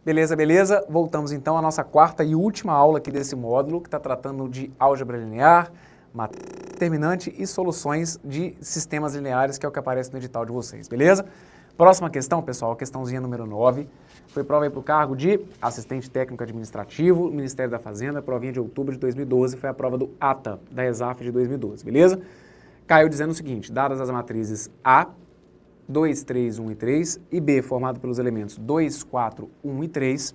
Beleza, beleza? Voltamos então à nossa quarta e última aula aqui desse módulo, que está tratando de álgebra linear, determinante e soluções de sistemas lineares, que é o que aparece no edital de vocês, beleza? Próxima questão, pessoal, questãozinha número 9. Foi prova aí para o cargo de assistente técnico administrativo, Ministério da Fazenda, provinha de outubro de 2012, foi a prova do ATA, da ESAF de 2012, beleza? Caiu dizendo o seguinte, dadas as matrizes A, 2, 3, 1 e 3, e B, formado pelos elementos 2, 4, 1 e 3,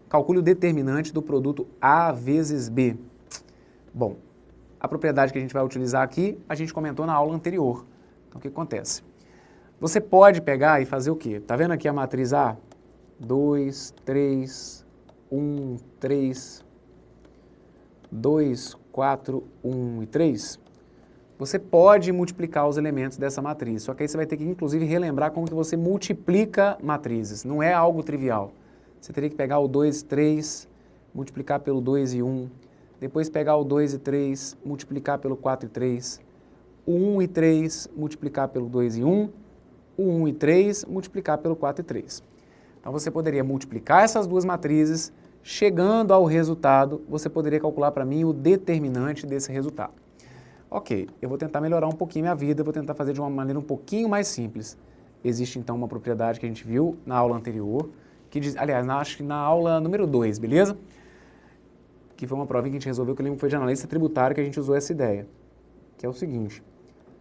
calcule o determinante do produto A vezes B. Bom, a propriedade que a gente vai utilizar aqui, a gente comentou na aula anterior. Então, o que acontece? Você pode pegar e fazer o quê? Tá vendo aqui a matriz A? 2, 3, 1, 3, 2, 4, 1 e 3. Você pode multiplicar os elementos dessa matriz, só que aí você vai ter que, inclusive, relembrar como que você multiplica matrizes. Não é algo trivial. Você teria que pegar o 2 e 3, multiplicar pelo 2 e 1, depois pegar o 2 e 3, multiplicar pelo 4 e 3, o 1 e 3, multiplicar pelo 2 e 1, o 1 e 3, multiplicar pelo 4 e 3. Então, você poderia multiplicar essas duas matrizes, chegando ao resultado, você poderia calcular para mim o determinante desse resultado. Ok, eu vou tentar melhorar um pouquinho minha vida, vou tentar fazer de uma maneira um pouquinho mais simples. Existe então uma propriedade que a gente viu na aula anterior, que diz, aliás, acho que na aula número 2, beleza? Que foi uma prova que a gente resolveu, que eu lembro que foi de analista tributário que a gente usou essa ideia, que é o seguinte,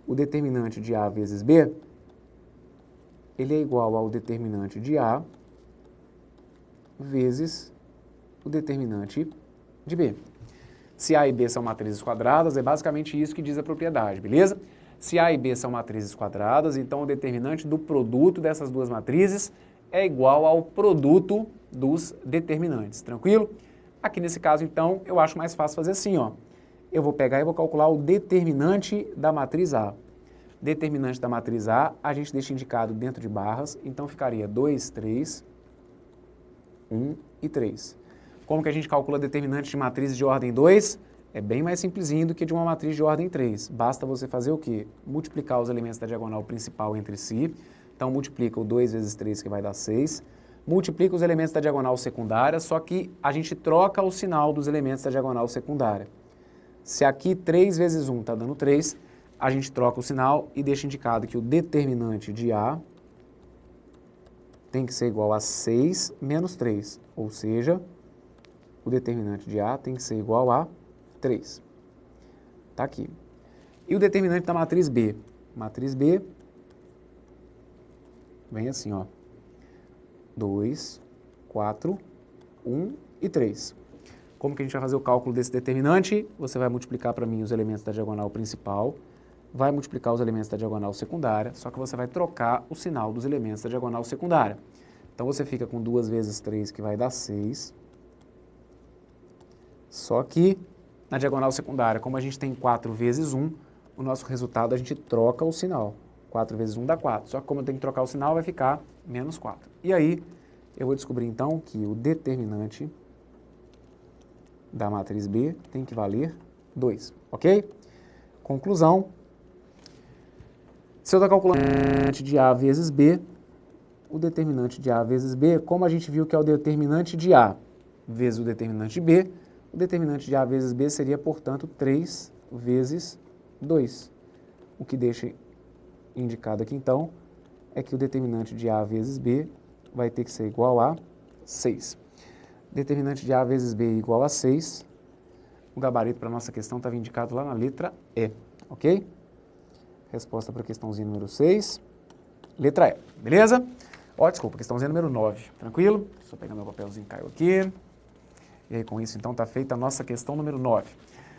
o determinante de A vezes B, ele é igual ao determinante de A vezes o determinante de B. Se A e B são matrizes quadradas, é basicamente isso que diz a propriedade, beleza? Se A e B são matrizes quadradas, então o determinante do produto dessas duas matrizes é igual ao produto dos determinantes, tranquilo? Aqui nesse caso, então, eu acho mais fácil fazer assim, ó. Eu vou pegar e vou calcular o determinante da matriz A. Determinante da matriz A, a gente deixa indicado dentro de barras, então ficaria 2, 3, 1 e 3. Como que a gente calcula determinante de matrizes de ordem 2? É bem mais simplesinho do que de uma matriz de ordem 3. Basta você fazer o quê? Multiplicar os elementos da diagonal principal entre si. Então, multiplica o 2 vezes 3, que vai dar 6. Multiplica os elementos da diagonal secundária, só que a gente troca o sinal dos elementos da diagonal secundária. Se aqui 3 vezes 1 está dando 3, a gente troca o sinal e deixa indicado que o determinante de A tem que ser igual a 6 menos 3, ou seja, o determinante de A tem que ser igual a 3. Está aqui. E o determinante da matriz B? Matriz B vem assim, ó. 2, 4, 1 e 3. Como que a gente vai fazer o cálculo desse determinante? Você vai multiplicar para mim os elementos da diagonal principal, vai multiplicar os elementos da diagonal secundária, só que você vai trocar o sinal dos elementos da diagonal secundária. Então, você fica com 2 vezes 3, que vai dar 6. Só que, na diagonal secundária, como a gente tem 4 vezes 1, o nosso resultado a gente troca o sinal. 4 vezes 1 dá 4. Só que como eu tenho que trocar o sinal, vai ficar menos 4. E aí, eu vou descobrir então que o determinante da matriz B tem que valer 2, ok? Conclusão. Se eu estou calculando o determinante de A vezes B, o determinante de A vezes B, como a gente viu que é o determinante de A vezes o determinante de B, o determinante de A vezes B seria, portanto, 3 vezes 2. O que deixa indicado aqui, então, é que o determinante de A vezes B vai ter que ser igual a 6. Determinante de A vezes B igual a 6. O gabarito para a nossa questão estava indicado lá na letra E, ok? Resposta para a questãozinha número 6, letra E, beleza? Ó, desculpa, questãozinha número 9, tranquilo? Só pegar meu papelzinho que caiu aqui. E aí, com isso, então, está feita a nossa questão número 9.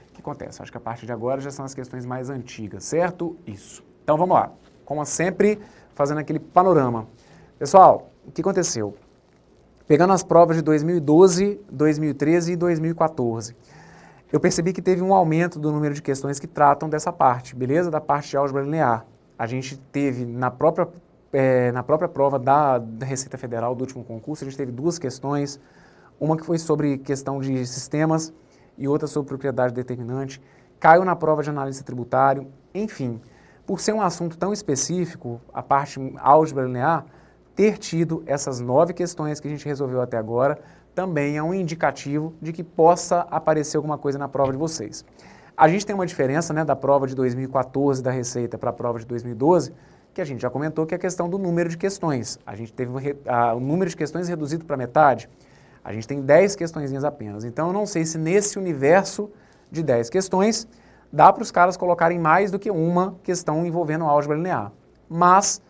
O que acontece? Acho que a partir de agora já são as questões mais antigas, certo? Isso. Então, vamos lá. Como sempre, fazendo aquele panorama. Pessoal, o que aconteceu? Pegando as provas de 2012, 2013 e 2014, eu percebi que teve um aumento do número de questões que tratam dessa parte, beleza? Da parte de álgebra linear. A gente teve, na própria prova da Receita Federal do último concurso, a gente teve 2 questões, uma que foi sobre questão de sistemas e outra sobre propriedade determinante, caiu na prova de analista tributário, enfim. Por ser um assunto tão específico, a parte álgebra linear, ter tido essas 9 questões que a gente resolveu até agora também é um indicativo de que possa aparecer alguma coisa na prova de vocês. A gente tem uma diferença, né, da prova de 2014 da Receita para a prova de 2012, que a gente já comentou, que é a questão do número de questões. A gente teve o número de questões reduzido para metade. A gente tem 10 questõezinhas apenas. Então, eu não sei se nesse universo de 10 questões dá para os caras colocarem mais do que uma questão envolvendo álgebra linear. Mas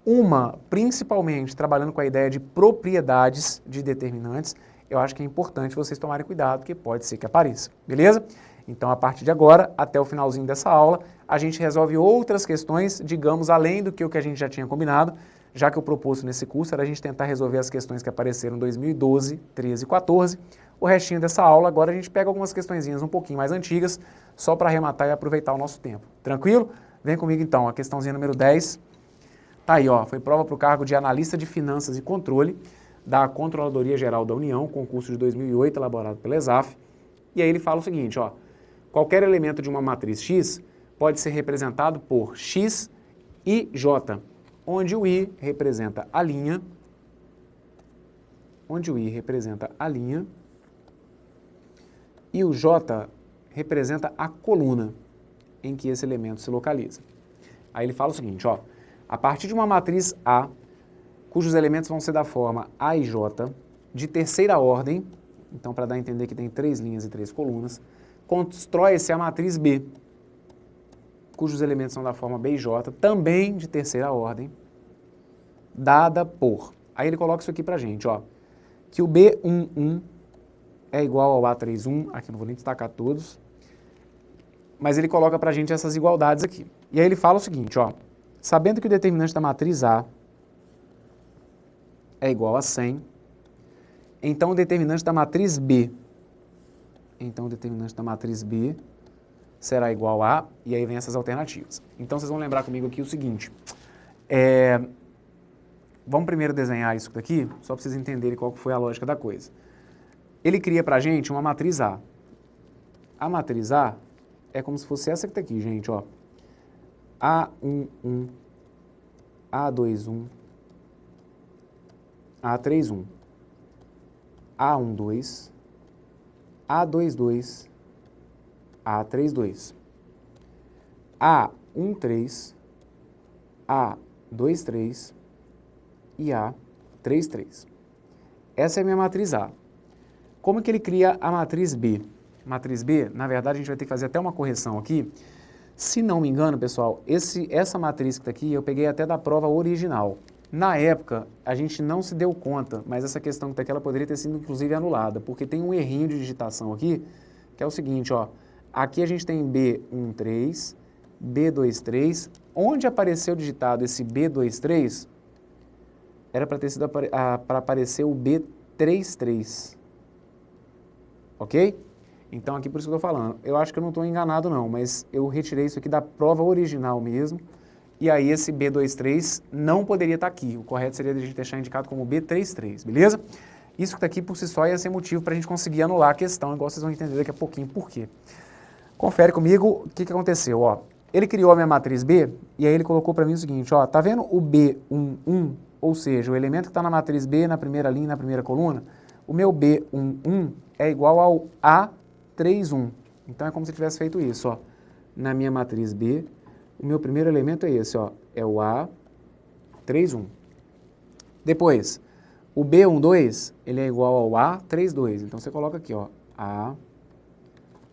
uma, principalmente trabalhando com a ideia de propriedades de determinantes, eu acho que é importante vocês tomarem cuidado, porque pode ser que apareça, beleza? Então, a partir de agora, até o finalzinho dessa aula, a gente resolve outras questões, digamos, além do que o que a gente já tinha combinado, já que o proposto nesse curso era a gente tentar resolver as questões que apareceram em 2012, 13 e 14. O restinho dessa aula, agora a gente pega algumas questõezinhas um pouquinho mais antigas, só para arrematar e aproveitar o nosso tempo. Tranquilo? Vem comigo então, a questãozinha número 10. Tá aí, ó, foi prova para o cargo de analista de finanças e controle da Controladoria Geral da União, concurso de 2008, elaborado pela ESAF. E aí ele fala o seguinte, ó, qualquer elemento de uma matriz X pode ser representado por X e J, onde o I representa a linha, e o J representa a coluna em que esse elemento se localiza. Aí ele fala o seguinte, ó, a partir de uma matriz A, cujos elementos vão ser da forma A e J, de terceira ordem, então para dar a entender que tem 3 linhas e 3 colunas, constrói-se a matriz B, cujos elementos são da forma B e J, também de terceira ordem, dada por... Aí ele coloca isso aqui pra gente, ó, que o B11 é igual ao A31, aqui não vou nem destacar todos, mas ele coloca pra gente essas igualdades aqui. E aí ele fala o seguinte, ó, sabendo que o determinante da matriz A é igual a 100, então o determinante da matriz B, será igual a, e aí vem essas alternativas. Então vocês vão lembrar comigo aqui o seguinte, vamos primeiro desenhar isso daqui, só para vocês entenderem qual foi a lógica da coisa. Ele cria pra gente uma matriz A. A matriz A é como se fosse essa que tá aqui, gente, ó. A11, A21, A31, A12, A22, A32, A13, A23 e A33. Essa é a minha matriz A. Como que ele cria a matriz B? Matriz B, na verdade, a gente vai ter que fazer até uma correção aqui. Se não me engano, pessoal, essa matriz que está aqui, eu peguei até da prova original. Na época, a gente não se deu conta, mas essa questão que está aqui, ela poderia ter sido, inclusive, anulada, porque tem um errinho de digitação aqui, que é o seguinte, ó. Aqui a gente tem B13, B23. Onde apareceu digitado esse B23, era para ter sido para aparecer o B33. Ok? Então, aqui por isso que eu estou falando. Eu acho que eu não estou enganado não, mas eu retirei isso aqui da prova original mesmo, e aí esse B23 não poderia estar aqui. O correto seria a gente deixar indicado como B33, beleza? Isso que está aqui por si só ia ser motivo para a gente conseguir anular a questão, igual vocês vão entender daqui a pouquinho por quê. Confere comigo o que aconteceu, ó. Ele criou a minha matriz B, e aí ele colocou para mim o seguinte, ó, tá vendo o B11, ou seja, o elemento que está na matriz B, na primeira linha, na primeira coluna? O meu B11 é igual ao A31. Então, é como se eu tivesse feito isso, ó. Na minha matriz B, o meu primeiro elemento é esse, ó. É o A31. Depois, o B12, ele é igual ao A32. Então, você coloca aqui, ó.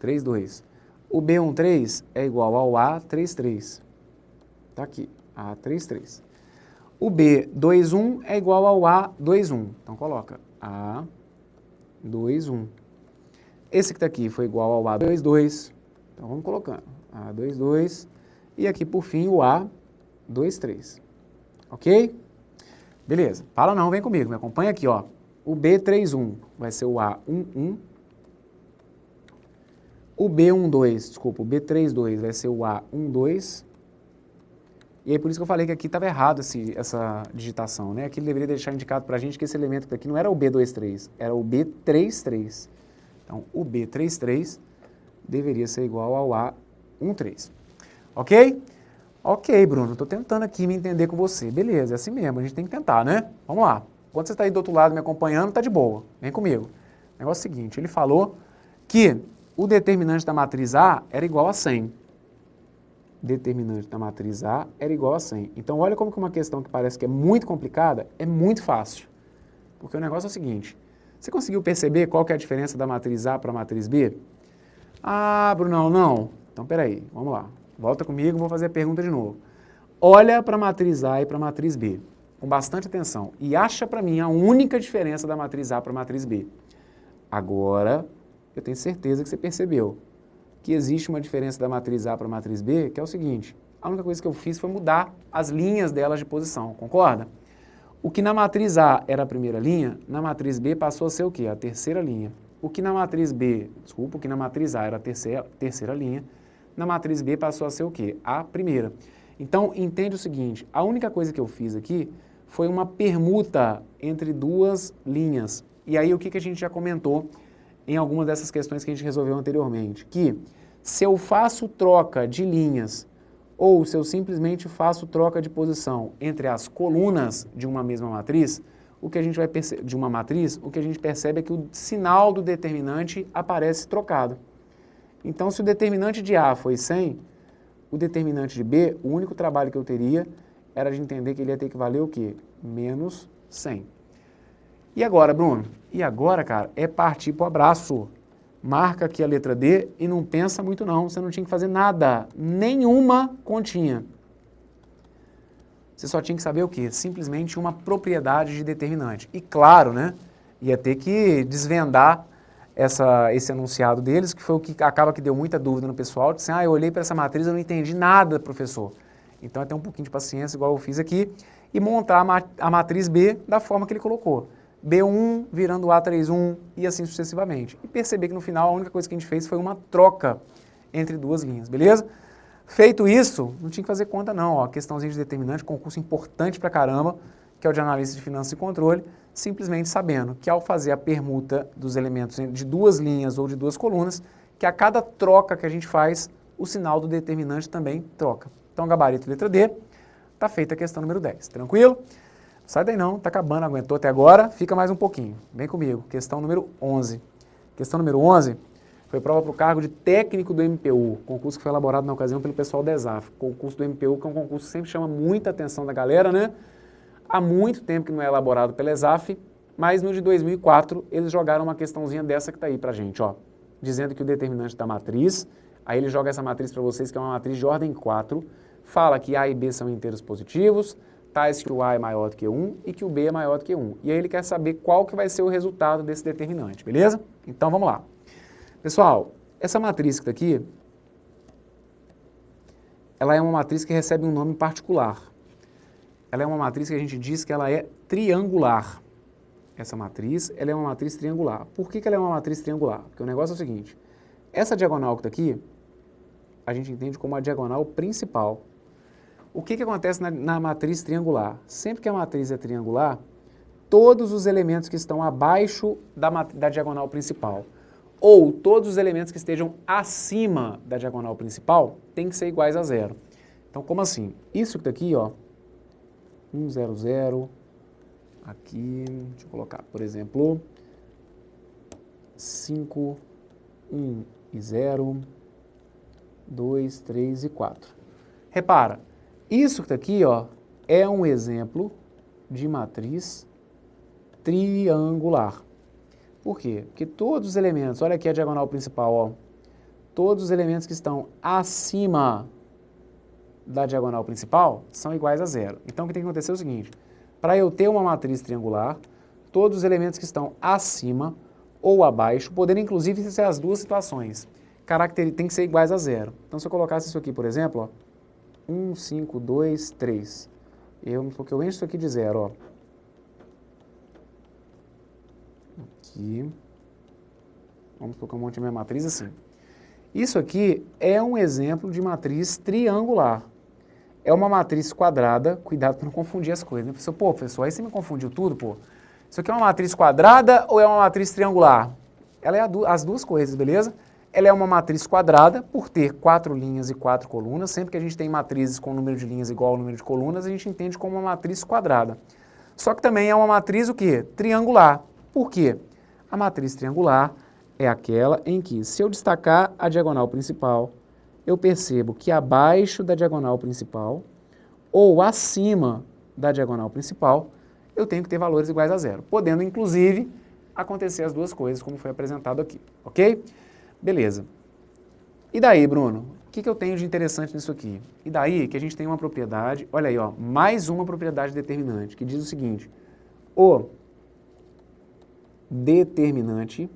A32. O B13 é igual ao A33. Tá aqui, A33. O B21 é igual ao A21. Então, coloca A21. Esse que está aqui foi igual ao A22. Então, vamos colocando. A22. E aqui, por fim, o A23. Ok? Beleza. Fala não, vem comigo. Me acompanha aqui, ó. O B31 vai ser o A11. O o B32 vai ser o A12. E aí, por isso que eu falei que aqui estava errado essa digitação, né? Aqui ele deveria deixar indicado para a gente que esse elemento aqui não era o B23, era o B33. Então, o B33 deveria ser igual ao A13. Ok? Ok, Bruno, estou tentando aqui me entender com você. Beleza, é assim mesmo, a gente tem que tentar, né? Vamos lá. Quando você está aí do outro lado me acompanhando, tá de boa. Vem comigo. O negócio é o seguinte, ele falou que o determinante da matriz A era igual a 100. Determinante da matriz A era igual a 100. Então, olha como que uma questão que parece que é muito complicada é muito fácil. Porque o negócio é o seguinte, você conseguiu perceber qual que é a diferença da matriz A para a matriz B? Ah, Brunão, não. Então, peraí, vamos lá. Volta comigo, vou fazer a pergunta de novo. Olha para a matriz A e para a matriz B, com bastante atenção, e acha para mim a única diferença da matriz A para a matriz B. Agora, eu tenho certeza que você percebeu que existe uma diferença da matriz A para a matriz B, que é o seguinte, a única coisa que eu fiz foi mudar as linhas delas de posição, concorda? O que na matriz A era a primeira linha, na matriz B passou a ser o quê? A terceira linha. O que na matriz A era a terceira linha, na matriz B passou a ser o quê? A primeira. Então, entende o seguinte, a única coisa que eu fiz aqui foi uma permuta entre duas linhas. E aí, o que a gente já comentou em algumas dessas questões que a gente resolveu anteriormente? Que se eu faço troca de linhas ou se eu simplesmente faço troca de posição entre as colunas de uma mesma matriz, o que a gente vai perceber, o que a gente percebe é que o sinal do determinante aparece trocado. Então, se o determinante de A foi 100, o determinante de B, o único trabalho que eu teria era de entender que ele ia ter que valer o quê? Menos 100. E agora, Bruno? E agora, cara, é partir pro abraço. Marca aqui a letra D e não pensa muito não, você não tinha que fazer nada, nenhuma continha. Você só tinha que saber o quê? Simplesmente uma propriedade de determinante. E claro, né, ia ter que desvendar esse enunciado deles, que foi o que acaba que deu muita dúvida no pessoal, disse, eu olhei para essa matriz e eu não entendi nada, professor. Então, é ter um pouquinho de paciência, igual eu fiz aqui, e montar a matriz B da forma que ele colocou. B1 virando A31 e assim sucessivamente. E perceber que no final a única coisa que a gente fez foi uma troca entre duas linhas, beleza? Feito isso, não tinha que fazer conta não, ó, questãozinha de determinante, concurso importante pra caramba, que é o de analista de finanças e controle, simplesmente sabendo que ao fazer a permuta dos elementos de duas linhas ou de duas colunas, que a cada troca que a gente faz, o sinal do determinante também troca. Então, gabarito letra D, tá feita a questão número 10, tranquilo? Sai daí não, tá acabando, aguentou até agora, fica mais um pouquinho. Vem comigo, questão número 11. Questão número 11 foi prova para o cargo de técnico do MPU, concurso que foi elaborado na ocasião pelo pessoal da ESAF. Concurso do MPU, que é um concurso que sempre chama muita atenção da galera, né? Há muito tempo que não é elaborado pela ESAF, mas no de 2004 eles jogaram uma questãozinha dessa que tá aí pra gente, ó. Dizendo que o determinante da matriz, aí ele joga essa matriz para vocês, que é uma matriz de ordem 4, fala que A e B são inteiros positivos, tais que o A é maior do que 1 e que o B é maior do que 1. E aí ele quer saber qual que vai ser o resultado desse determinante, beleza? Então vamos lá. Pessoal, essa matriz que está aqui, ela é uma matriz que recebe um nome particular. Ela é uma matriz que a gente diz que ela é triangular. Essa matriz, ela é uma matriz triangular. Por que ela é uma matriz triangular? Porque o negócio é o seguinte, essa diagonal que está aqui, a gente entende como a diagonal principal. O que acontece na matriz triangular? Sempre que a matriz é triangular, todos os elementos que estão abaixo da diagonal principal ou todos os elementos que estejam acima da diagonal principal têm que ser iguais a zero. Então, como assim? Isso que está aqui, ó, 1, 0, 0, aqui, deixa eu colocar, por exemplo, 5, 1 e 0, 2, 3 e 4. Repara, isso que está aqui, ó, é um exemplo de matriz triangular. Por quê? Porque todos os elementos, olha aqui a diagonal principal, ó, todos os elementos que estão acima da diagonal principal são iguais a zero. Então, o que tem que acontecer é o seguinte, para eu ter uma matriz triangular, todos os elementos que estão acima ou abaixo, podendo inclusive ser as duas situações, tem que ser iguais a zero. Então, se eu colocasse isso aqui, por exemplo, ó, 1, 5, 2, 3, porque eu encho isso aqui de zero, ó. Aqui, vamos colocar um monte de minha matriz assim. Isso aqui é um exemplo de matriz triangular. É uma matriz quadrada, cuidado para não confundir as coisas, né? Professor, aí você me confundiu tudo, pô. Isso aqui é uma matriz quadrada ou é uma matriz triangular? Ela é as duas coisas, beleza? ela é uma matriz quadrada, por ter 4 linhas e 4 colunas. Sempre que a gente tem matrizes com número de linhas igual ao número de colunas, a gente entende como uma matriz quadrada. Só que também é uma matriz o quê? Triangular. Por quê? A matriz triangular é aquela em que, se eu destacar a diagonal principal, eu percebo que abaixo da diagonal principal ou acima da diagonal principal, eu tenho que ter valores iguais a zero, podendo, inclusive, acontecer as duas coisas, como foi apresentado aqui, ok? Beleza. E daí, Bruno? O que eu tenho de interessante nisso aqui? E daí que a gente tem uma propriedade, olha aí, ó, mais uma propriedade determinante, que diz o seguinte: o determinante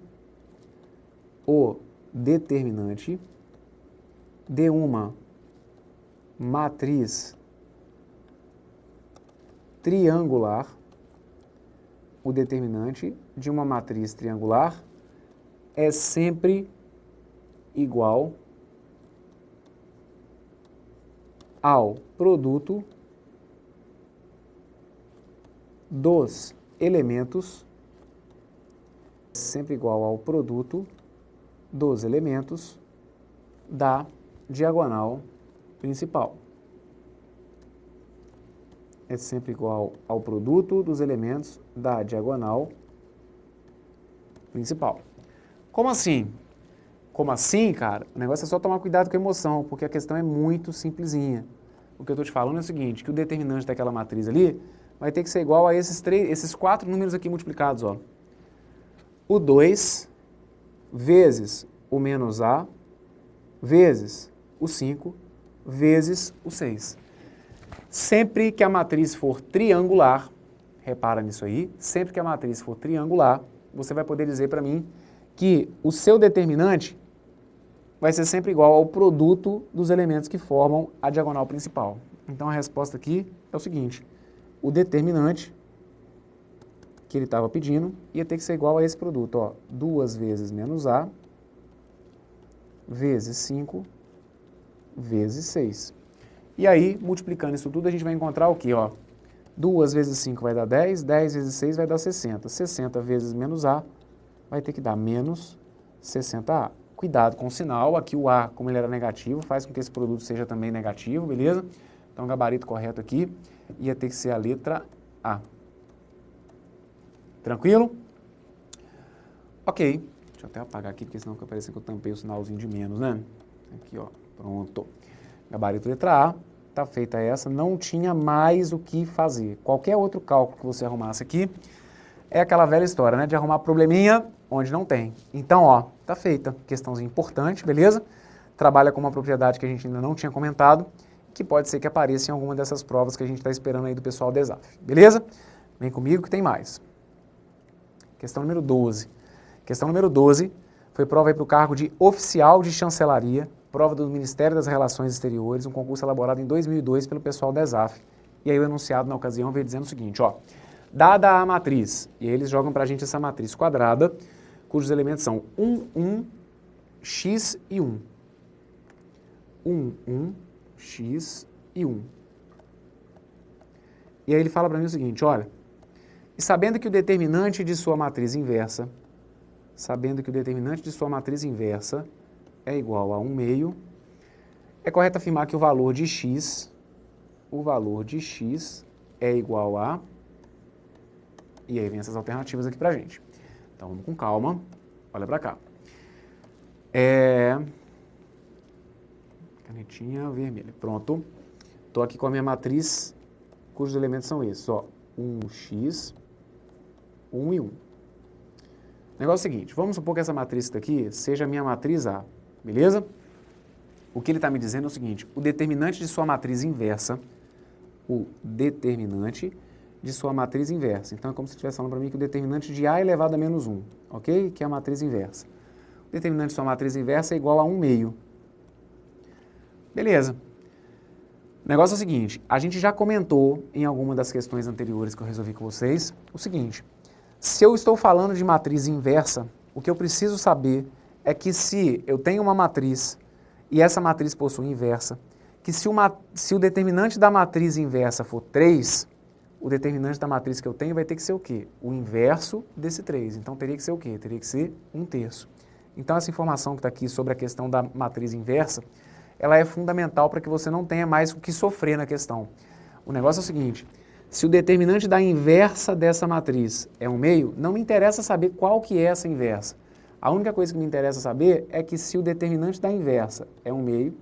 de uma matriz triangular, o determinante de uma matriz triangular é sempre igual ao produto dos elementos, da diagonal principal. É sempre igual ao produto dos elementos da diagonal principal. Como assim? Como assim, cara? O negócio é só tomar cuidado com a emoção, porque a questão é muito simplesinha. O que eu estou te falando é o seguinte, que o determinante daquela matriz ali vai ter que ser igual a esses 4 números aqui multiplicados, ó. O 2 vezes o menos A vezes o 5 vezes o 6. Sempre que a matriz for triangular, repara nisso aí, sempre que a matriz for triangular, você vai poder dizer para mim que o seu determinante vai ser sempre igual ao produto dos elementos que formam a diagonal principal. Então a resposta aqui é o seguinte: o determinante que ele estava pedindo ia ter que ser igual a esse produto, ó, 2 vezes menos A vezes 5 vezes 6. E aí, multiplicando isso tudo, a gente vai encontrar o quê? Ó, 2 vezes 5 vai dar 10, 10 vezes 6 vai dar 60. 60 vezes menos A vai ter que dar menos 60A. Cuidado com o sinal, aqui o A, como ele era negativo, faz com que esse produto seja também negativo, beleza? Então, o gabarito correto aqui ia ter que ser a letra A. Tranquilo? Ok. Deixa eu até apagar aqui, porque senão fica parecendo que eu tampei o sinalzinho de menos, né? Aqui, ó. Pronto. Gabarito letra A. Tá feita essa. Não tinha mais o que fazer. Qualquer outro cálculo que você arrumasse aqui é aquela velha história, né? De arrumar probleminha onde não tem. Então, ó, tá feita. Questãozinha importante, beleza? Trabalha com uma propriedade que a gente ainda não tinha comentado, que pode ser que apareça em alguma dessas provas que a gente está esperando aí do pessoal do ESAF. Beleza? Vem comigo que tem mais. Questão número 12. Questão número 12 foi prova aí para o cargo de oficial de chancelaria, prova do Ministério das Relações Exteriores, um concurso elaborado em 2002 pelo pessoal da ESAF. E aí o enunciado na ocasião veio dizendo o seguinte, ó: dada a matriz, e aí eles jogam para a gente essa matriz quadrada, cujos elementos são 1, 1, x e 1. 1, 1, x e 1. E aí ele fala para mim o seguinte, olha, e sabendo que o determinante de sua matriz inversa, é igual a 1 meio, é correto afirmar que o valor de x é igual a... E aí vem essas alternativas aqui pra gente. Então vamos com calma, olha pra cá. Canetinha vermelha, pronto. Estou aqui com a minha matriz, cujos elementos são esses, ó. 1x, 1 e 1. O negócio é o seguinte, vamos supor que essa matriz daqui seja a minha matriz A, beleza? O que ele está me dizendo é o seguinte, o determinante de sua matriz inversa, então é como se estivesse falando para mim que o determinante de A elevado a menos 1, ok? Que é a matriz inversa. O determinante de sua matriz inversa é igual a 1 meio. Beleza. O negócio é o seguinte, a gente já comentou em alguma das questões anteriores que eu resolvi com vocês, o seguinte, se eu estou falando de matriz inversa, o que eu preciso saber é que se eu tenho uma matriz e essa matriz possui inversa, que se o determinante da matriz inversa for 3, o determinante da matriz que eu tenho vai ter que ser o quê? O inverso desse 3. Então teria que ser o quê? Teria que ser 1/3. Então, essa informação que está aqui sobre a questão da matriz inversa, ela é fundamental para que você não tenha mais o que sofrer na questão. O negócio é o seguinte, se o determinante da inversa dessa matriz é 1/2, não me interessa saber qual que é essa inversa. A única coisa que me interessa saber é que se o determinante da inversa é 1/2,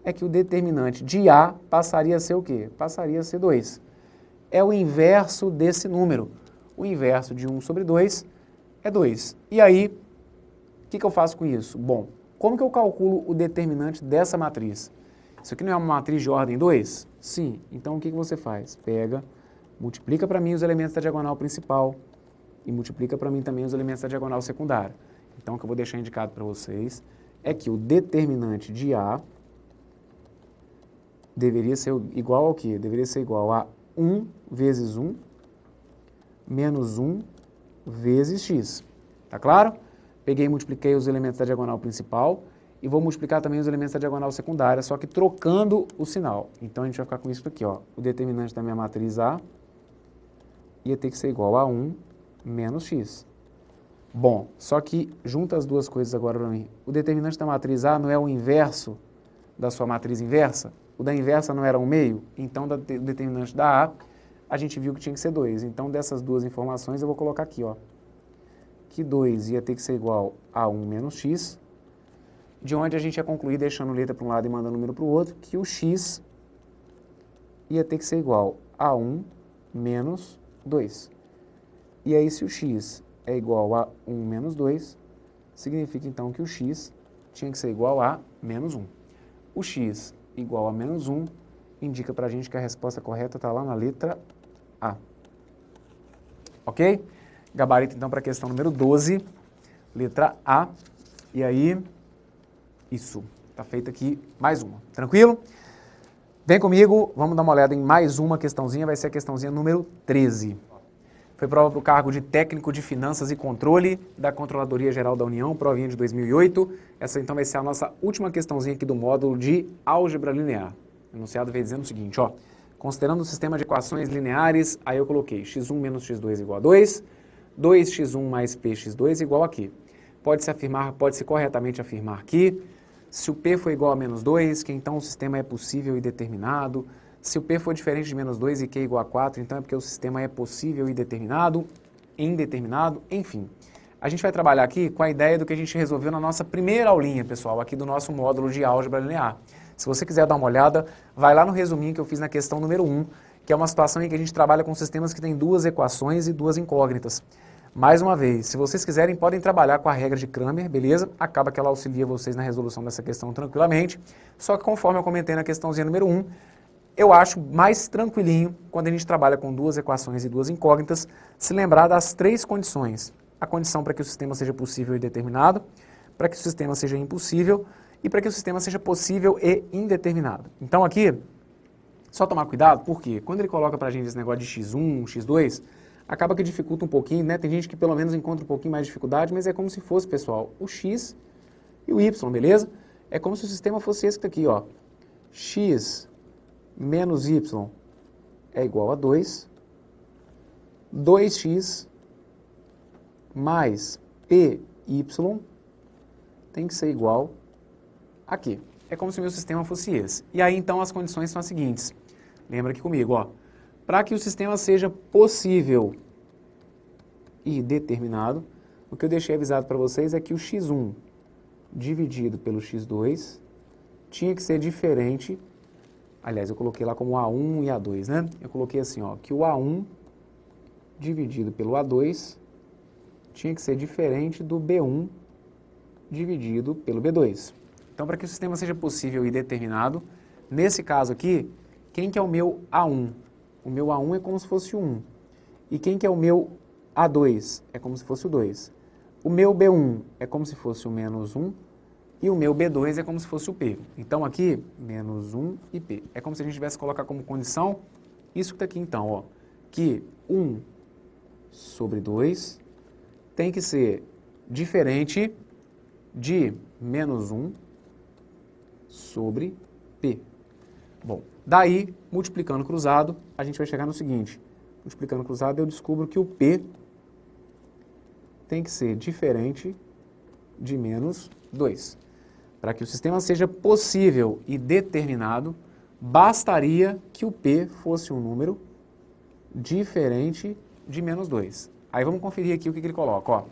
é que o determinante de A passaria a ser o quê? Passaria a ser 2. É o inverso desse número. O inverso de 1/2 é 2. E aí, o que eu faço com isso? Bom, como que eu calculo o determinante dessa matriz? Isso aqui não é uma matriz de ordem 2? Sim. Então, o que você faz? Pega, multiplica para mim os elementos da diagonal principal e multiplica para mim também os elementos da diagonal secundária. Então, o que eu vou deixar indicado para vocês é que o determinante de A deveria ser igual ao quê? Deveria ser igual a 1 vezes 1 menos 1 vezes x. Tá claro? Peguei e multipliquei os elementos da diagonal principal e vou multiplicar também os elementos da diagonal secundária, só que trocando o sinal. Então, a gente vai ficar com isso aqui, ó. O determinante da minha matriz A ia ter que ser igual a 1 menos x. Bom, só que junta as duas coisas agora para mim. O determinante da matriz A não é o inverso da sua matriz inversa? O da inversa não era 1/2? Então, o determinante da A, a gente viu que tinha que ser 2. Então, dessas duas informações, eu vou colocar aqui, ó, que 2 ia ter que ser igual a 1 menos x, de onde a gente ia concluir, deixando letra para um lado e mandando número para o outro, que o x ia ter que ser igual a 1 menos 2. E aí, se o x é igual a 1 menos 2, significa, então, que o x tinha que ser igual a menos 1. O x igual a menos 1 indica para a gente que a resposta correta está lá na letra A. Ok? Gabarito, então, para a questão número 12, letra A. E aí, isso. Está feita aqui mais uma. Tranquilo? Vem comigo, vamos dar uma olhada em mais uma questãozinha, vai ser a questãozinha número 13. Foi prova para o cargo de técnico de finanças e controle da Controladoria Geral da União, provinha de 2008. Essa então vai ser a nossa última questãozinha aqui do módulo de álgebra linear. O enunciado veio dizendo o seguinte, ó, considerando o sistema de equações lineares, aí eu coloquei x1 menos x2 igual a 2, 2x1 mais px2 igual a aqui. Pode-se corretamente afirmar que, se o p for igual a menos 2, que então o sistema é possível e determinado. Se o p for diferente de menos 2 e q igual a 4, então é porque o sistema é possível e determinado, indeterminado, enfim. A gente vai trabalhar aqui com a ideia do que a gente resolveu na nossa primeira aulinha, pessoal, aqui do nosso módulo de álgebra linear. Se você quiser dar uma olhada, vai lá no resuminho que eu fiz na questão número 1, que é uma situação em que a gente trabalha com sistemas que têm duas equações e duas incógnitas. Mais uma vez, se vocês quiserem, podem trabalhar com a regra de Cramer, beleza? Acaba que ela auxilia vocês na resolução dessa questão tranquilamente, só que conforme eu comentei na questãozinha número 1, eu acho mais tranquilinho, quando a gente trabalha com duas equações e duas incógnitas, se lembrar das três condições. A condição para que o sistema seja possível e determinado, para que o sistema seja impossível e para que o sistema seja possível e indeterminado. Então aqui, só tomar cuidado, porque quando ele coloca para a gente esse negócio de x1, x2, acaba que dificulta um pouquinho, né? Tem gente que pelo menos encontra um pouquinho mais de dificuldade, mas é como se fosse, pessoal, o x e o y, beleza? É como se o sistema fosse esse aqui, ó. X menos y é igual a 2, 2x mais py tem que ser igual aqui. É como se o meu sistema fosse esse. E aí, então, as condições são as seguintes. Lembra aqui comigo, ó. Para que o sistema seja possível e determinado, o que eu deixei avisado para vocês é que o x1 dividido pelo x2 tinha que ser diferente. Aliás, eu coloquei lá como A1 e A2, né? Eu coloquei assim, ó, que o A1 dividido pelo A2 tinha que ser diferente do B1 dividido pelo B2. Então, para que o sistema seja possível e determinado, nesse caso aqui, quem que é o meu A1? O meu A1 é como se fosse o 1. E quem que é o meu A2? É como se fosse o 2. O meu B1 é como se fosse o menos 1. E o meu B2 é como se fosse o P. Então aqui, menos 1 e P. É como se a gente tivesse que colocar como condição isso que está aqui então, ó. Que 1 sobre 2 tem que ser diferente de menos 1 sobre P. Bom, daí, multiplicando cruzado, a gente vai chegar no seguinte. Multiplicando cruzado, eu descubro que o P tem que ser diferente de menos 2. Para que o sistema seja possível e determinado, bastaria que o P fosse um número diferente de menos 2. Aí vamos conferir aqui o que ele coloca.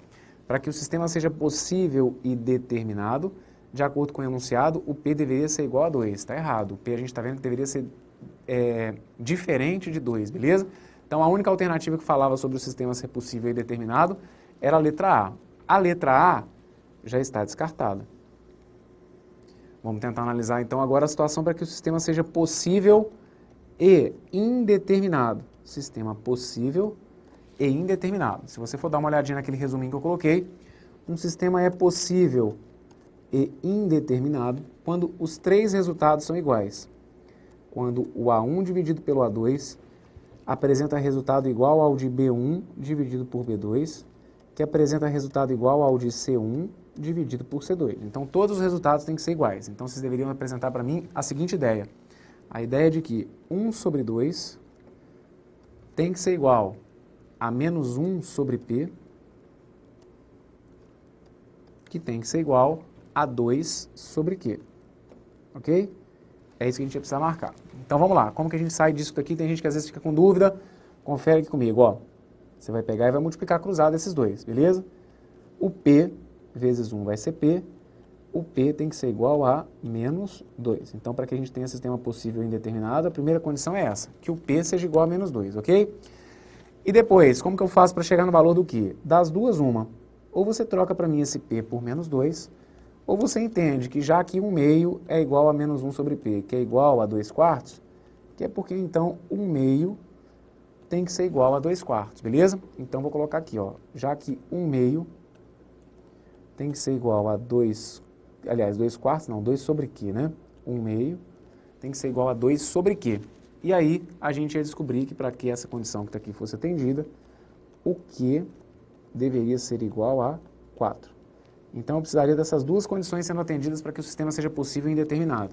Para que o sistema seja possível e determinado, de acordo com o enunciado, o P deveria ser igual a 2. Está errado. O P a gente está vendo que deveria ser diferente de 2, beleza? Então a única alternativa que falava sobre o sistema ser possível e determinado era a letra A. A letra A já está descartada. Vamos tentar analisar então agora a situação para que o sistema seja possível e indeterminado. Sistema possível e indeterminado. Se você for dar uma olhadinha naquele resuminho que eu coloquei, um sistema é possível e indeterminado quando os três resultados são iguais. Quando o A1 dividido pelo A2 apresenta resultado igual ao de B1 dividido por B2, que apresenta resultado igual ao de C1 dividido por C2. Então, todos os resultados têm que ser iguais. Então, vocês deveriam apresentar para mim a seguinte ideia. A ideia de que 1 sobre 2 tem que ser igual a menos 1 sobre P, que tem que ser igual a 2 sobre Q. Ok? É isso que a gente vai precisar marcar. Então, vamos lá. Como que a gente sai disso daqui? Tem gente que às vezes fica com dúvida. Confere aqui comigo. Você vai pegar e vai multiplicar cruzado esses dois, beleza? O P vezes 1 vai ser P. O P tem que ser igual a menos 2. Então, para que a gente tenha sistema possível e indeterminado, a primeira condição é essa, que o P seja igual a menos 2, ok? E depois, como que eu faço para chegar no valor do quê? Das duas, uma. Ou você troca para mim esse P por menos 2, ou você entende que já que 1 meio é igual a menos 1 sobre P, que é igual a 2 quartos, que é porque então 1 meio tem que ser igual a 2 quartos, beleza? Então, vou colocar aqui, já que 1 meio tem que ser igual a 2, aliás, 2 quartos, não, 2 sobre Q, né? 1 meio tem que ser igual a 2 sobre Q. E aí, a gente ia descobrir que para que essa condição que está aqui fosse atendida, o Q deveria ser igual a 4. Então, eu precisaria dessas duas condições sendo atendidas para que o sistema seja possível e indeterminado.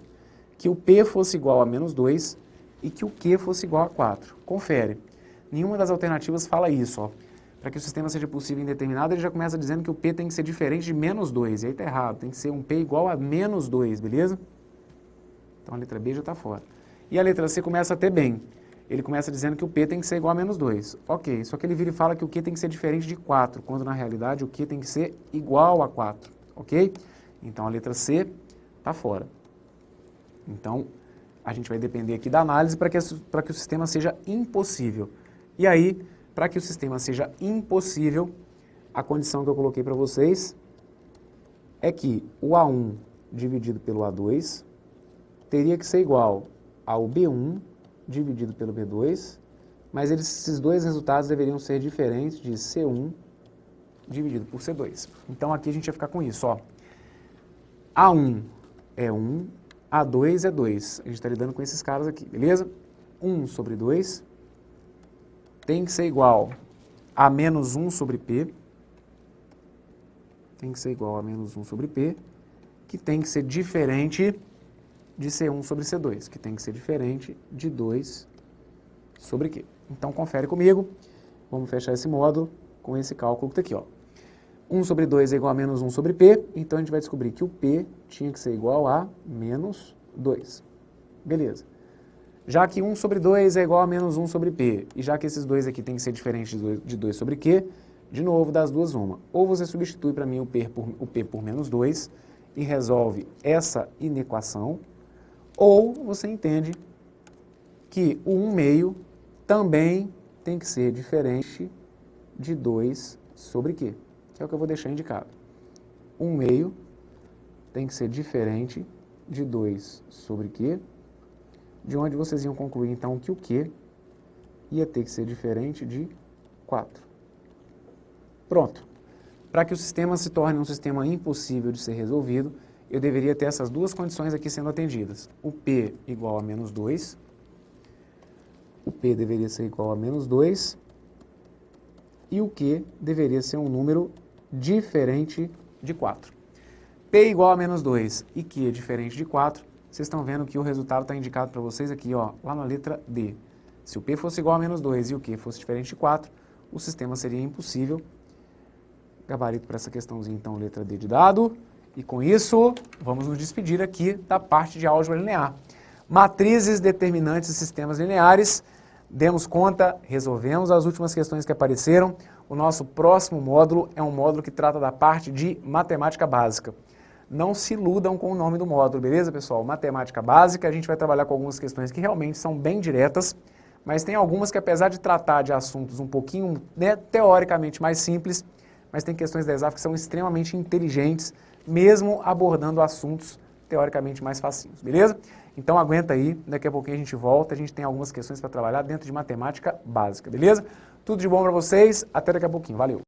Que o P fosse igual a menos 2 e que o Q fosse igual a 4. Confere. Nenhuma das alternativas fala isso, Para que o sistema seja possível e indeterminado, ele já começa dizendo que o P tem que ser diferente de menos 2. E aí está errado, tem que ser um P igual a menos 2, beleza? Então a letra B já está fora. E a letra C começa até bem. Ele começa dizendo que o P tem que ser igual a menos 2. Ok, só que ele vira e fala que o Q tem que ser diferente de 4, quando na realidade o Q tem que ser igual a 4, ok? Então a letra C está fora. Então a gente vai depender aqui da análise para que o sistema seja impossível. E aí, para que o sistema seja impossível, a condição que eu coloquei para vocês é que o A1 dividido pelo A2 teria que ser igual ao B1 dividido pelo B2, mas esses dois resultados deveriam ser diferentes de C1 dividido por C2. Então aqui a gente vai ficar com isso, A1 é 1, A2 é 2. A gente está lidando com esses caras aqui, beleza? 1 sobre 2 tem que ser igual a menos 1 sobre P, tem que ser igual a menos 1 sobre P, que tem que ser diferente de C1 sobre C2, que tem que ser diferente de 2 sobre Q. Então, confere comigo. Vamos fechar esse módulo com esse cálculo que está aqui, 1 sobre 2 é igual a menos 1 sobre P, então a gente vai descobrir que o P tinha que ser igual a menos 2. Beleza. Já que 1 sobre 2 é igual a menos 1 sobre P, e já que esses dois aqui tem que ser diferentes de 2 sobre Q, de novo, das duas, uma. Ou você substitui para mim o P por menos 2 e resolve essa inequação, ou você entende que o 1 meio também tem que ser diferente de 2 sobre Q, que é o que eu vou deixar indicado. 1 meio tem que ser diferente de 2 sobre Q, de onde vocês iam concluir então que o Q ia ter que ser diferente de 4. Pronto. Para que o sistema se torne um sistema impossível de ser resolvido, eu deveria ter essas duas condições aqui sendo atendidas. O P igual a menos 2, o P deveria ser igual a menos 2, e o Q deveria ser um número diferente de 4. P igual a menos 2 e Q diferente de 4, vocês estão vendo que o resultado está indicado para vocês aqui, lá na letra D. Se o P fosse igual a menos 2 e o Q fosse diferente de 4, o sistema seria impossível. Gabarito para essa questãozinha, então, letra D de dado. E com isso, vamos nos despedir aqui da parte de álgebra linear. Matrizes, determinantes e sistemas lineares. Demos conta, resolvemos as últimas questões que apareceram. O nosso próximo módulo é um módulo que trata da parte de matemática básica. Não se iludam com o nome do módulo, beleza, pessoal? Matemática básica, a gente vai trabalhar com algumas questões que realmente são bem diretas, mas tem algumas que, apesar de tratar de assuntos um pouquinho, né, teoricamente mais simples, mas tem questões da ESAF que são extremamente inteligentes, mesmo abordando assuntos teoricamente mais facinhos, beleza? Então aguenta aí, daqui a pouquinho a gente volta, a gente tem algumas questões para trabalhar dentro de matemática básica, beleza? Tudo de bom para vocês, até daqui a pouquinho, valeu!